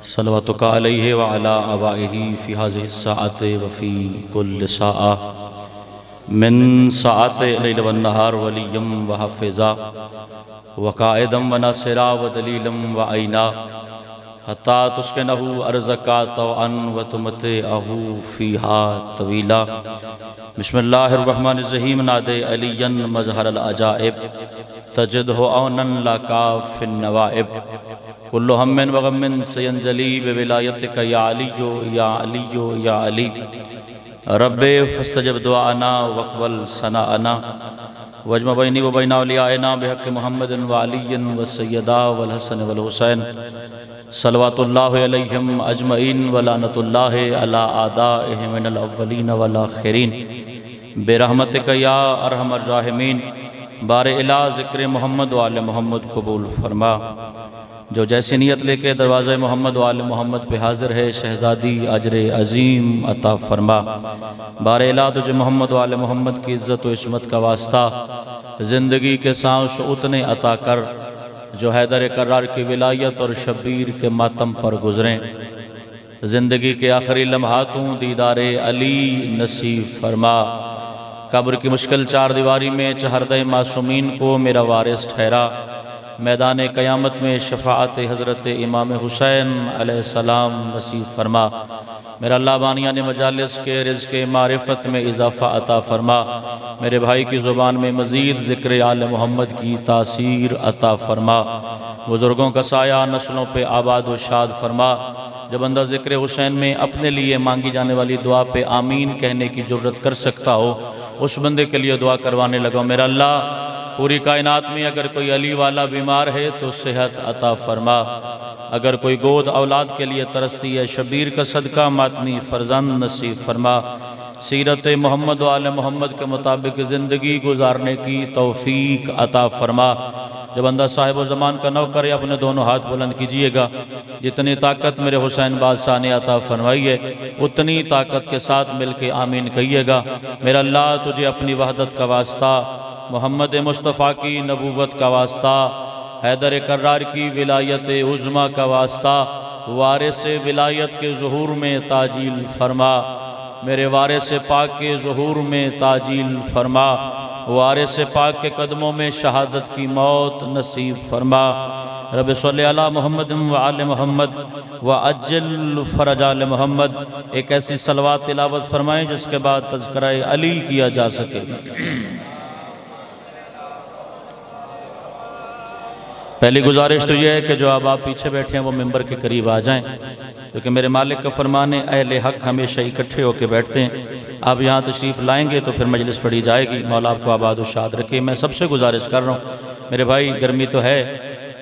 सलवातुका अलैहि व अला आबाइही फ़ी हाज़िहि स्साअति व फ़ी कुल्लि साअ मिन साअति लैल व नहार वलिय्यम व हाफ़िज़ा व काइदम व नासिरा व दलीलम व आइना हत्ता तुस्किनहु अर्ज़का तौअन व तुमतिअहु फ़ीहा तवीला। बिस्मिल्लाहिर्रहमानिर्रहीम। नादे अलियन मज़हरल अजाइब तजिदहु औनन लका फ़िन नवाइब कुल्लु हम्मिन व गम्मिन सयंजली बिविलायतिका या अलियो या अलियो या अली। रब्बे फस्तजिब दुआना वक़बल सनाअना वजमा बैनी व बैना औलियाइना बिहक़्क़ि मुहम्मदिन व अलिय्यिन व सय्यदा वल हसन वल हुसैन सल्लवातुल्लाहि अलैहिम अजमईन व लानतुल्लाहि अला आदाइहिम मिनल अव्वलीन वल आखिरीन बिरहमतिका या अरहमर राहिमीन। बारे इला ज़िक्र मोहम्मद व आले मोहम्मद कबूल फरमा। जो जैसी नीयत लेके दरवाज़े मोहम्मद व आले मोहम्मद पे हाजिर है, शहज़ादी अजर अज़ीम अता फरमा। बारे इला तुझे मोहम्मद व आले मोहम्मद की इज़्ज़त व इस्मत का वास्ता ज़िंदगी के सांस उतने अता कर जो हैदर करार की विलायत और शब्बीर के मातम पर गुजरें। ज़िंदगी के आखिरी लम्हातों दीदारे अली नसीब फरमा। कब्र की मुश्किल चार दीवारी में चहरदे मासूमीन को मेरा वारिस ठहरा। मैदान क़यामत में शफ़ाअत हज़रत इमाम हुसैन अलैहिस्सलाम नसीब फरमा। मेरा अल्लाह बानियाने मजालिस के रिज़्क़ मारिफत में इजाफ़ा अता फरमा। मेरे भाई की ज़ुबान में मज़ीद ज़िक्र आले मोहम्मद की तासीर अता फरमा। बुज़ुर्गों का साया नस्लों पे आबाद व शाद फरमा। जब बंदा ज़िक्र हुसैन में अपने लिए मांगी जाने वाली दुआ पे आमीन कहने की ज़रूरत कर सकता हो, उस बंदे के लिए दुआ करवाने लगा। मेरा अल्लाह पूरी कायनात में अगर कोई अली वाला बीमार है तो सेहत अता फरमा। अगर कोई गोद औलाद के लिए तरसती है, शबीर का सदका मातमी फ़रज़ंद नसीब फरमा। सीरत मोहम्मद व आले मोहम्मद के मुताबिक ज़िंदगी गुजारने की तौफ़ीक अता फरमा। जब बंदा साहिब ज़मान का नौकर है, अपने दोनों हाथ बुलंद कीजिएगा। जितनी ताकत मेरे हुसैन बादशाह ने अता फरमाई है, उतनी ताकत के साथ मिल के आमीन कहिएगा। मेरा अल्लाह तुझे अपनी वहदत का वास्ता, मोहम्मद मुस्तफ़ा की नबूवत का वास्ता, हैदर करार की विलायत उज़्मा का वास्ता, वारिस विलायत के ज़ुहूर में ताजील फरमा। मेरे वारिस पाक के ज़ुहूर में ताजील फरमा। वारिस पाक के कदमों में शहादत की मौत नसीब फरमा। रब सल्लि अला मोहम्मद व आले मोहम्मद व अज्जल फ़रज आले मोहम्मद। एक ऐसी सलवात तिलावत फरमाएँ जिसके बाद तज़किरा अली किया जा सके। पहली गुजारिश तो यह है कि जो अब आप पीछे बैठे हैं वो मिंबर के करीब आ जाएं, क्योंकि मेरे मालिक का फरमान है अहले हक हमेशा इकट्ठे होकर बैठते हैं। आप यहाँ तशरीफ़ लाएंगे तो फिर मजलिस पढ़ी जाएगी। मौला आपको आबाद व शाद रखे। मैं सबसे गुजारिश कर रहा हूँ मेरे भाई, गर्मी तो है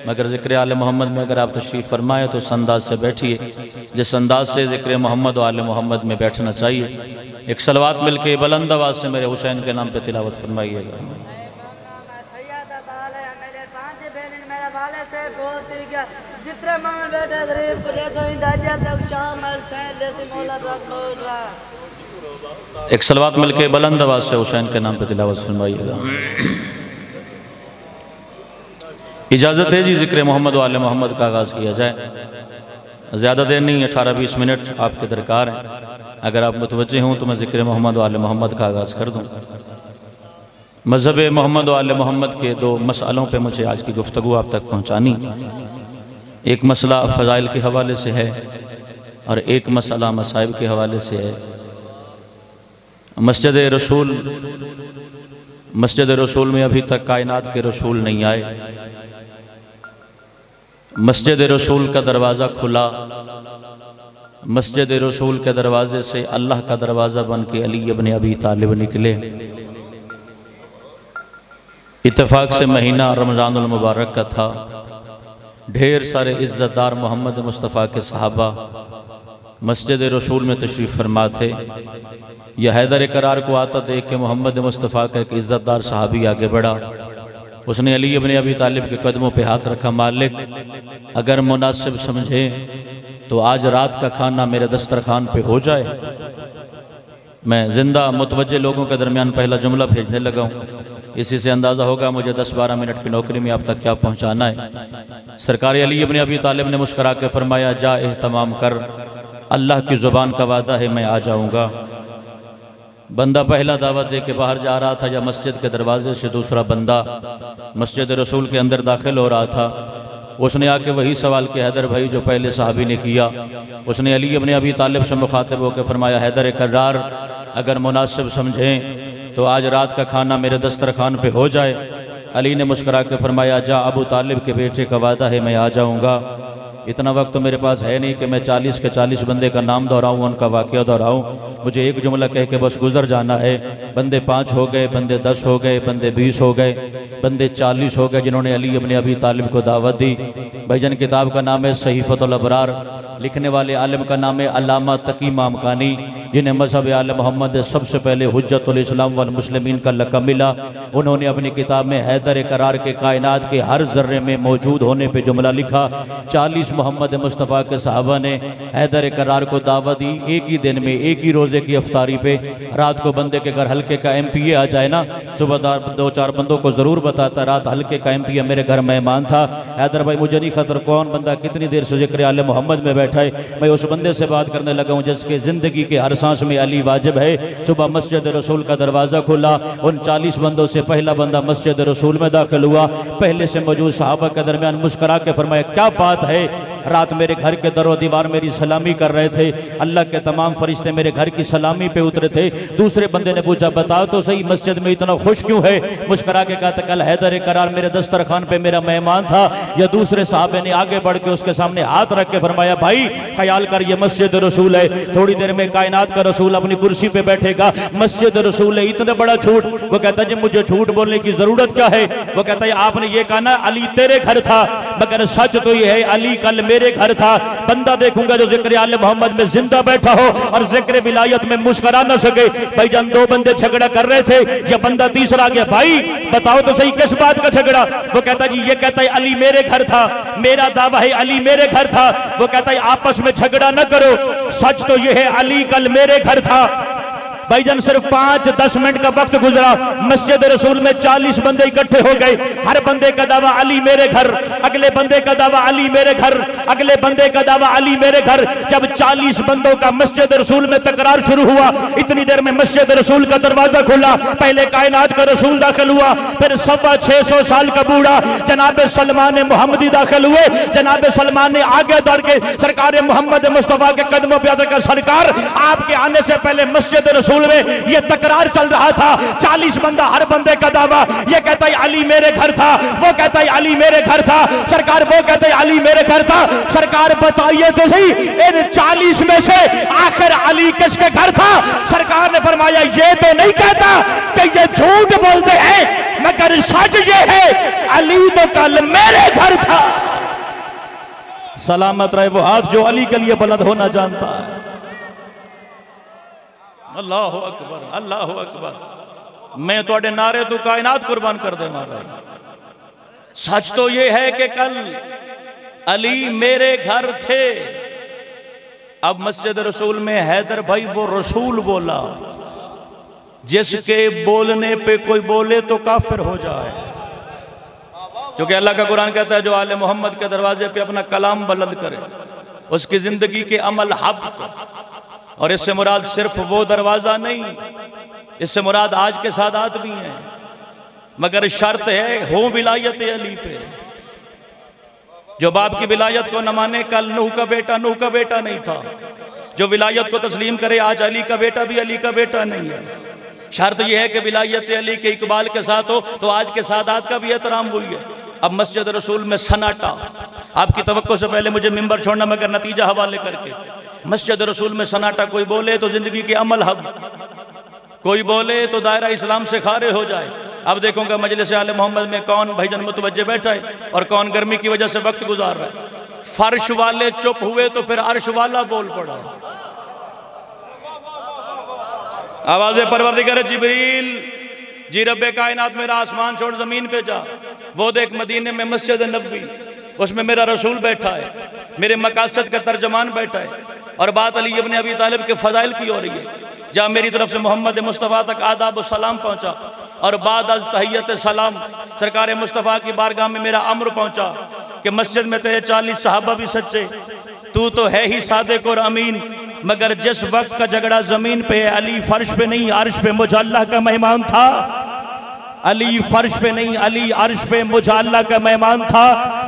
मगर ज़िक्र आले मोहम्मद में अगर आप तशरीफ़ फरमाएँ तो उस अंदाज से बैठिए जिस अंदाज से ज़िक्र मोहम्मद व आले मोहम्मद में बैठना चाहिए। एक सलवात मिल के बुलंद आवाज़ से मेरे हुसैन के नाम पर तिलावत फरमाइएगा। एक सलवात मिलके बुलंद आवाज से हुसैन के नाम पे तिलावत फरमाइएगा। इजाज़त है जी, ज़िक्र मोहम्मद वाले मोहम्मद का आगाज़ किया जाए। ज़्यादा देर नहीं, 18-20 मिनट आपके दरकार हैं। अगर आप मुतवज्जे हों तो मैं ज़िक्र मोहम्मद वाले मोहम्मद का आगाज़ कर दूँ। मज़हब मोहम्मद वाले मोहम्मद के दो मसलों पे मुझे आज की गुफ्तगू आप तक पहुँचानी। एक मसला फ़ज़ाइल के हवाले से है और एक मसला मसाइब के हवाले से है। मस्जिद रसूल में अभी तक कायनात के रसूल नहीं आए। मस्जिद रसूल का दरवाज़ा खुला, मस्जिद रसूल के दरवाजे से अल्लाह का दरवाज़ा बन के अली इब्न अबी तालिब निकले। इत्तेफाक से महीना रमज़ानुल मुबारक का था। ढेर सारे इज़्ज़तदार मोहम्मद मुस्तफ़ा के सहाबा मस्जिद रसूल में तशरीफ़ फरमा थे। यह हैदर करार को आता देख के मोहम्मद मुस्तफ़ा का एक इज़्ज़तदार सहाबी आगे बढ़ा। उसने अली इब्न अबी तालिब के कदमों पे हाथ रखा। मालिक, अगर मुनासिब समझे तो आज रात का खाना मेरे दस्तरखान पे हो जाए। मैं जिंदा मुतवज्जे लोगों के दरमियान पहला जुमला भेजने लगा हूँ। इसी से अंदाज़ा होगा मुझे 10-12 मिनट की नौकरी में अब तक क्या पहुंचाना है। सरकार अली इब्न अबी तालिब ने मुस्करा के फरमाया, जा एहतमाम कर, अल्लाह की ज़ुबान का वादा है मैं आ जाऊँगा। बंदा पहला दावत दे के बाहर जा रहा था या मस्जिद के दरवाजे से दूसरा बंदा मस्जिद रसूल के अंदर दाखिल हो रहा था। उसने आके वही सवाल किया हैदर भाई जो पहले साहबी ने किया। उसने अली इब्न अबी तालिब से मुखातिब होकर फरमाया, हैदर कर्रार, अगर मुनासिब समझें तो आज रात का खाना मेरे दस्तरखान पे हो जाए। अली ने मुस्करा के फरमाया, जा अबू तालिब के बेटे का वादा है मैं आ जाऊँगा। इतना वक्त तो मेरे पास है नहीं कि मैं 40 के 40 बंदे का नाम दोहराऊँ, उनका वाक़या दोहराऊँ। मुझे एक जुमला कह के बस गुजर जाना है। बंदे 5 हो गए, बंदे 10 हो गए, बंदे 20 हो गए, बंदे 40 हो गए जिन्होंने अली इब्न अबी तालिब को दावत दी। भाईजान किताब का नाम है सहीफ़तुल अबरार, लिखने वाले आलिम का नाम है अल्लामा तकी मामकानी, जिन्हें मज़हब आले मोहम्मद सबसे पहले हुज्जतुल इस्लाम वल मुस्लिमीन का लक़ब मिला। उन्होंने अपनी किताब में हैदर करार के कायनात के हर जर्रे में मौजूद होने पर जुमला लिखा। 40 मोहम्मद मुस्तफ़ा के सहाबा ने हैदर करार को दावत दी। एक ही दिन में, एक ही रोज़े की अफ्तारी पे, रात को बंदे के घर हल्के का MPA आ जाए ना, सुबह 2-4 बंदों को ज़रूर बताता, रात हल्के का MPA मेरे घर मेहमान था। हैदर भाई मुझे नहीं खतर कौन बंदा कितनी देर से ज़िक्र आले मोहम्मद में बैठा है, मैं उस बंदे से बात करने लगा हूँ जिसके ज़िंदगी के हर सांस में अली वाजिब है। सुबह मस्जिद रसूल का दरवाज़ा खुला, उन 40 बंदों से पहला बंदा मस्जिद रसूल में दाखिल हुआ। पहले से मौजूद सहाबा के दरमियान मुस्करा के फरमाया, क्या बात है, रात मेरे घर के दरो दीवार मेरी सलामी कर रहे थे, अल्लाह के तमाम फरिश्ते मेरे घर की सलामी पे उतरे थे। दूसरे बंदे ने पूछा, बताओ तो सही मस्जिद में इतना खुश क्यों है? मुस्करा के कहा, कल हैदर करार मेरे दस्तरखान पे मेरा मेहमान था। या दूसरे साहबे ने आगे बढ़ के उसके सामने हाथ रख के फरमाया, भाई ख्याल कर ये मस्जिद रसूल है, थोड़ी देर में कायनात का रसूल अपनी कुर्सी पे बैठेगा, मस्जिद रसूल है, इतना बड़ा झूठ। वो कहता है जी मुझे झूठ बोलने की जरूरत क्या है? वो कहता है आपने ये कहा ना अली तेरे घर था, मगर सच तो ये है अली कल मेरे घर था। बंदा देखूंगा जो जिक्र आले मोहम्मद में जिंदा बैठा हो और जिक्र विलायत में मुस्कुरा न सके। भाईजान 2 बंदे झगड़ा कर रहे थे, ये बंदा तीसरा गया, भाई बताओ तो सही किस बात का झगड़ा? वो कहता जी ये कहता है अली मेरे घर था, मेरा दावा है अली मेरे घर था। वो कहता है आपस में झगड़ा न करो, सच तो ये है अली कल मेरे घर था। भाईजान सिर्फ 5-10 मिनट का वक्त गुजरा, मस्जिद रसूल में 40 बंदे इकट्ठे हो गए। हर बंदे का दावा अली मेरे घर, अगले बंदे का दावा अली मेरे घर, अगले बंदे का दावा अली मेरे घर। जब 40 बंदों का मस्जिद रसूल में तकरार शुरू हुआ, इतनी देर में मस्जिद रसूल का दरवाजा खुला, पहले कायनात का रसूल दाखिल हुआ, फिर 650 साल का बूढ़ा जनाब सलमान मोहम्मदी दाखिल हुए। जनाब सलमान ने आगे दौड़ के सरकार मोहम्मद मुस्तफ़ा के कदमों पे आकर, सरकार आपके आने से पहले मस्जिद रसूल में ये तकरार चल रहा था, 40 बंदा, हर बंदे का दावा, ये कहता है अली मेरे घर था, वो कहता है अली मेरे घर था। सरकार वो कहते हैं अली मेरे घर था। सरकार बताइए तो सही इन 40 में से आखिर अली किसके घर था? सरकार ने फरमाया ये तो नहीं कहता कि ये झूठ बोलते हैं, मगर सच ये है अली तो कल मेरे घर था। सलामत रहे वो हाथ जो अली के लिए बुलंद होना जानता है। अल्लाह अकबर, अल्लाह अकबर। मैं तोड़े नारे तो कायनात कुर्बान कर दे मारा। सच तो ये है कि कल अली मेरे घर थे। अब मस्जिद रसूल में हैदर भाई वो रसूल बोला जिसके बोलने पे कोई बोले तो काफिर हो जाए, क्योंकि अल्लाह का कुरान कहता है जो आले मोहम्मद के दरवाजे पे अपना कलाम बुलंद करे उसकी जिंदगी के अमल हब्त। और इससे मुराद सिर्फ वो दरवाजा नहीं, इससे मुराद आज के सादात भी हैं, मगर शर्त है हो विलायत अली पे। जो बाप की विलायत को न माने, कल नूह का बेटा नहीं था। जो विलायत को तस्लीम करे आज अली का बेटा भी अली का बेटा नहीं है। शर्त यह है कि विलायत अली के इकबाल के साथ हो, तो आज के सादात का भी एहतराम हुई है। अब मस्जिद रसूल में सन्नाटा, आपकी तवक्को से पहले मुझे मिंबर छोड़ना, मगर नतीजा हवाले करके, मस्जिद रसूल में सन्नाटा, कोई बोले तो जिंदगी के अमल हब, कोई बोले तो दायरा इस्लाम से खारे हो जाए। अब देखूंगा मजलिस आले मोहम्मद में कौन भाईजान मुतवज्जे बैठा है और कौन गर्मी की वजह से वक्त गुजार रहा है। फर्श वाले चुप हुए तो फिर अर्श वाला बोल पड़ा। आवाज़े परवरदिगार जिब्रील, जी रब्बे कायनात मेरा आसमान छोड़ जमीन पे जा, वो देख मदीने में मस्जिद नबवी, उसमें मेरा रसूल बैठा है, मेरे मकासद का तर्जमान बैठा है, और बात अली इब्न अबी तालिब के फजाइल की हो रही है। जहाँ मेरी तरफ से मोहम्मद मुस्तफ़ा तक आदाब और सलाम पहुँचा और बाद अज तहियत सलाम सरकार मुस्तफ़ा की बारगाह में मेरा अम्र पहुंचा कि मस्जिद में तेरे 40 सहाबा भी सच्चे, तू तो है ही सादिक और अमीन, मगर जिस वक्त का झगड़ा जमीन पे है, अली फर्श पे नहीं अर्श पे मुझे अल्लाह का मेहमान था। अली फर्श पे नहीं, अली अर्श पे मुझे अल्लाह का मेहमान था।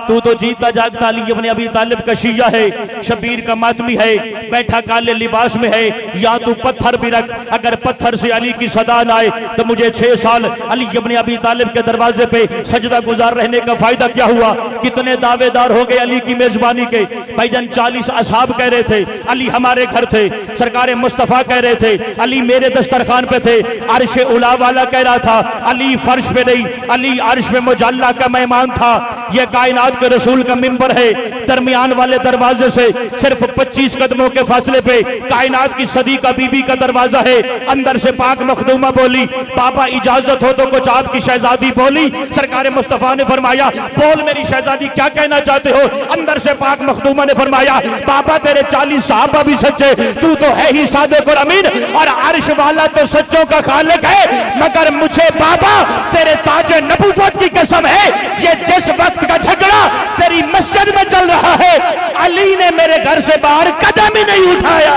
तू तो जीता जागता अली इब्न अबी तालिब का शिया है, शबीर का मातमी है, बैठा काले लिबास में है। या तू पत्थर भी रख, अगर पत्थर से अली की सदा न आए तो मुझे 6 साल अली इब्न अबी तालिब के दरवाजे पे सजदा गुजार रहने का फायदा क्या हुआ। कितने दावेदार हो गए अली की मेजबानी के। भाईजान 40 असहाब कह रहे थे अली हमारे घर थे, सरकार मुस्तफ़ा कह रहे थे अली मेरे दस्तरखान पे थे, अर्श उला वाला कह रहा था अली फर्श पे नहीं, अली अर्श पे मुझे अल्लाह का मेहमान था। यह कायनात के रसूल का मिंबर है, दरमियान वाले दरवाजे से सिर्फ 25 कदमों के फासले पे कायनात की सदी का बीबी का दरवाजा है। अंदर से पाक मखदूमा बोली बाबा इजाजत हो तो कुछ आपकी शहजादी बोली। सरकार मुस्तफ़ा ने फरमाया बोल मेरी शहजादी क्या कहना चाहते हो। अंदर से पाक मखदूमा ने फरमाया बाबा तेरे 40 सहाबा भी सच्चे, तू तो है ही सादिक और अमीन, और अर्श वाला तो सच्चों का खालिक है, मगर मुझे बाबा तेरे ताजे नबूवत की कसम है, ये जिस वक्त का झगड़ा तेरी मस्जिद में चल रहा है, अली ने मेरे घर से बाहर कदम ही नहीं उठाया।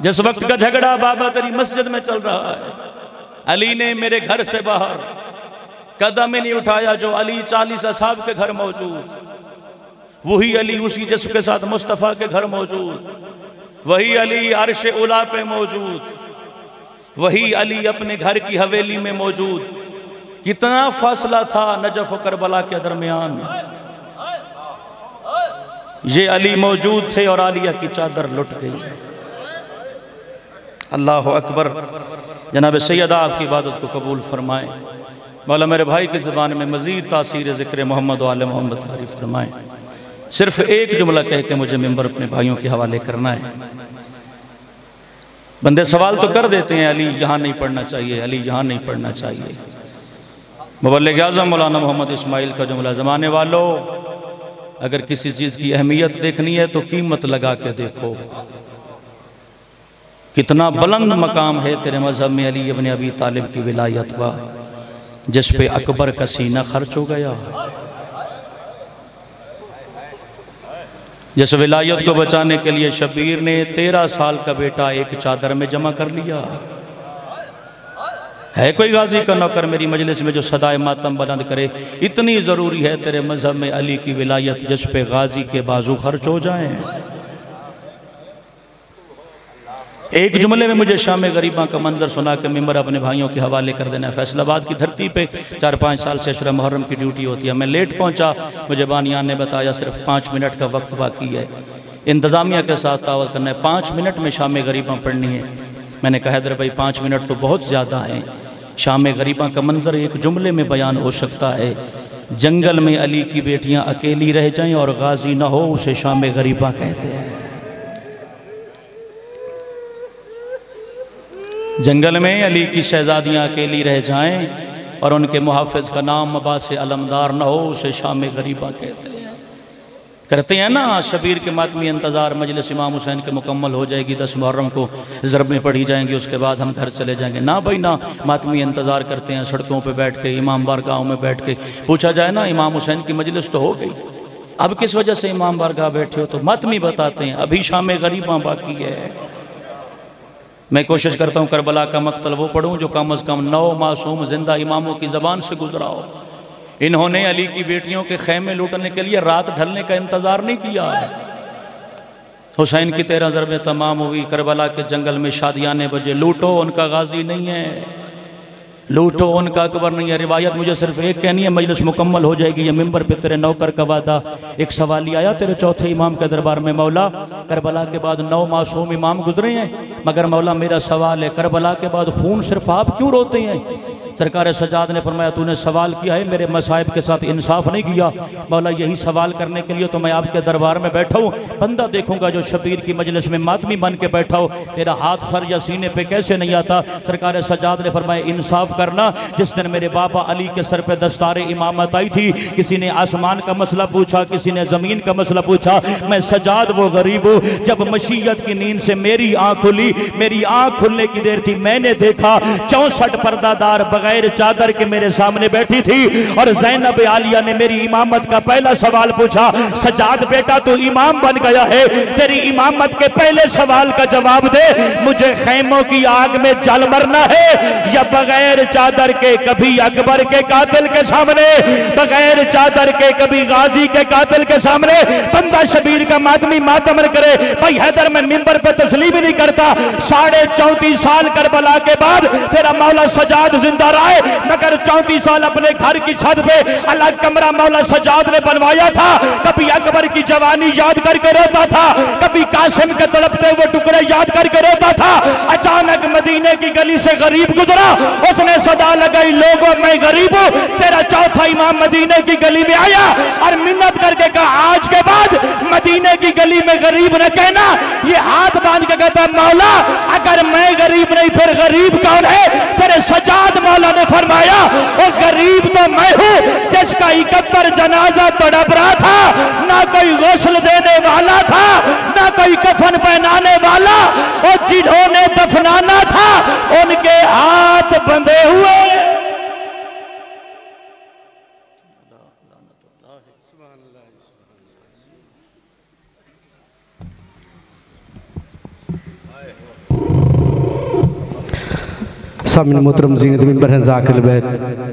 जिस वक्त का झगड़ा बाबा तेरी मस्जिद में चल रहा है, अली ने मेरे घर से बाहर कदम ही नहीं उठाया। जो अली 40 असहाब के घर मौजूद, वही अली उसी जिसके साथ मुस्तफ़ा के घर मौजूद, वही अली अर्श उला पे मौजूद, वही अली अपने घर की हवेली में मौजूद। कितना फासला था नजफ और करबला के दरमियान, ये अली मौजूद थे और आलिया की चादर लुट गई। अल्लाह अकबर। जनाब सैयदा आपकी इबादत को कबूल फरमाए। मौला मेरे भाई की ज़बान में मज़ीद तासीर ज़िक्र मोहम्मद व आले मोहम्मद तारीफ़ फरमाए। सिर्फ एक जुमला कह के मुझे मिंबर अपने भाइयों के हवाले करना है। बंदे सवाल तो कर देते हैं अली यहाँ नहीं पढ़ना चाहिए, अली यहाँ नहीं पढ़ना चाहिए। मुबल्लिग आज़म मौलाना मोहम्मद इस्माइल का जुमला, ज़माने वालों अगर किसी चीज़ की अहमियत देखनी है तो कीमत लगा के देखो। कितना बुलंद मकाम है तेरे मजहब में अली इब्न अबी तालिब की विलायत का, जिस पे अकबर का सीना खर्च हो गया। जिस विलायत को बचाने के लिए शबीर ने 13 साल का बेटा एक चादर में जमा कर लिया। है कोई गाजी का नौकर मेरी मजलिस में जो सदाए मातम बुलंद करे। इतनी ज़रूरी है तेरे मजहब में अली की विलायत जिस पे गाजी के बाजू खर्च हो जाएं। एक जुमले में मुझे शाम गरीबा का मंजर सुना के मिंबर अपने भाइयों के हवाले कर देना है। फैसलाबाद की धरती पे 4-5 साल से अशरा मुहर्रम की ड्यूटी होती है। मैं लेट पहुंचा, मुझे बानियान ने बताया सिर्फ 5 मिनट का वक्त बाकी है, इंतज़ामिया के साथ तावत करना है, 5 मिनट में शाम गरीबा पढ़नी है। मैंने कहा हैदर भाई 5 मिनट तो बहुत ज़्यादा हैं। शाम गरीबा का मंजर एक जुमले में बयान हो सकता है। जंगल में अली की बेटियाँ अकेली रह जाएँ और गाजी ना हो, उसे शाम गरीबा कहते हैं। जंगल में अली की शहजादियाँ अकेली रह जाएं और उनके मुहाफ़िज़ का नाम मबासे अलमदार न हो, उसे शाम गरीबा कहते हैं। करते हैं ना शबीर के मातमी इंतज़ार, मजलिस इमाम हुसैन के मुकम्मल हो जाएगी, 10 मुहर्रम को ज़रबें पढ़ी जाएंगी, उसके बाद हम घर चले जाएंगे। ना भाई ना, मातमी इंतज़ार करते हैं सड़कों पर बैठ के, इमाम बारगाहों में बैठ के। पूछा जाए ना इमाम हुसैन की मजलिस तो हो गई, अब किस वजह से इमाम बारगाह बैठे हो, तो मातमी बताते हैं अभी शाम गरीबा बाकी है। मैं कोशिश करता हूँ करबला का मक्तल वो पढ़ूँ जो कम अज़ कम 9 मासूम जिंदा इमामों की ज़बान से गुजरा हो। इन्होंने अली की बेटियों के खैमे लूटने के लिए रात ढलने का इंतज़ार नहीं किया है। हुसैन की 13 ज़रबें तमाम हुई, करबला के जंगल में शादियाने बजे। लूटो उनका गाजी नहीं है, लूटो उनका अकबर नहीं है। रिवायत मुझे सिर्फ एक कहनी है, मजलिस मुकम्मल हो जाएगी। ये मिंबर पे तेरे नौकर का वादा। एक सवाल ही आया तेरे चौथे इमाम के दरबार में, मौला करबला के बाद 9 मासूम इमाम गुजरे हैं, मगर मौला मेरा सवाल है करबला के बाद खून सिर्फ आप क्यों रोते हैं? सरकार सजाद ने फरमाया तूने सवाल किया है, मेरे मसाइब के साथ इंसाफ नहीं किया। मौला यही सवाल करने के लिए तो मैं आपके दरबार में बैठा हूँ। बंदा देखूंगा जो शबीर की मजलिस में मातमी बन के बैठा हो, तेरा हाथ सर या सीने पे कैसे नहीं आता। सरकार सजाद ने फरमाया इंसाफ करना। जिस दिन मेरे बाबा अली के सर पे दस्तार इमामत आई थी, किसी ने आसमान का मसला पूछा, किसी ने जमीन का मसला पूछा। मैं सजाद वो गरीब हूँ, जब मशीयत की नींद से मेरी आंख खुली, मेरी आंख खुलने की देर थी, मैंने देखा 64 पर्दादार बगैर चादर के मेरे सामने बैठी थी और ज़ैनब आलिया ने मेरी इमामत का पहला सवाल पूछा, सजाद बेटा तू इमाम बन गया है, तेरी इमामत के पहले सवाल का जवाब दे, मुझे खैमों की आग में जल मरना है या बगैर चादर के कभी अकबर के कातिल के सामने, बगैर चादर के कभी गाजी के कातिल के सामने बंदा शबीर का मातमी मातम करे। भाई हैदर मैं मिंबर पे तस्लीम ही नहीं करता। 34.5 साल करबला के बाद तेरा मौला सजाद जिंदा रहा है, मगर 34 साल अपने घर की छत पे अलग कमरा मौला सजाद ने बनवाया था। कभी अकबर की जवानी याद करके रोता था, कभी कासिम के तड़पते हुए टुकड़े याद करके रोता था। अचानक मदीने की गली से गरीब गुजरा, उसने सदा लगाई लोगों मैं गरीब हूं। तेरा चौथा इमाम मदीने की गली में आया और मिन्नत करके कहा आज के बाद मदीने की गली में गरीब न कहना। ये हाथ बांध के कहता मौला अगर मैं गरीब नहीं फिर गरीब कौन है। तेरे सजाद मौला ने फरमाया वो गरीब तो मैं हूं जिसका 71 जनाजा तड़प रहा था, ना कोई गुस्ल देने वाला था, ना कोई कफन पहनाने वाला, और जिन्होंने दफनाना था उनके हाथ बंधे हुए। सामने मोहतरम ज़ीनत मिंबर हैं ज़ाकिर बैत।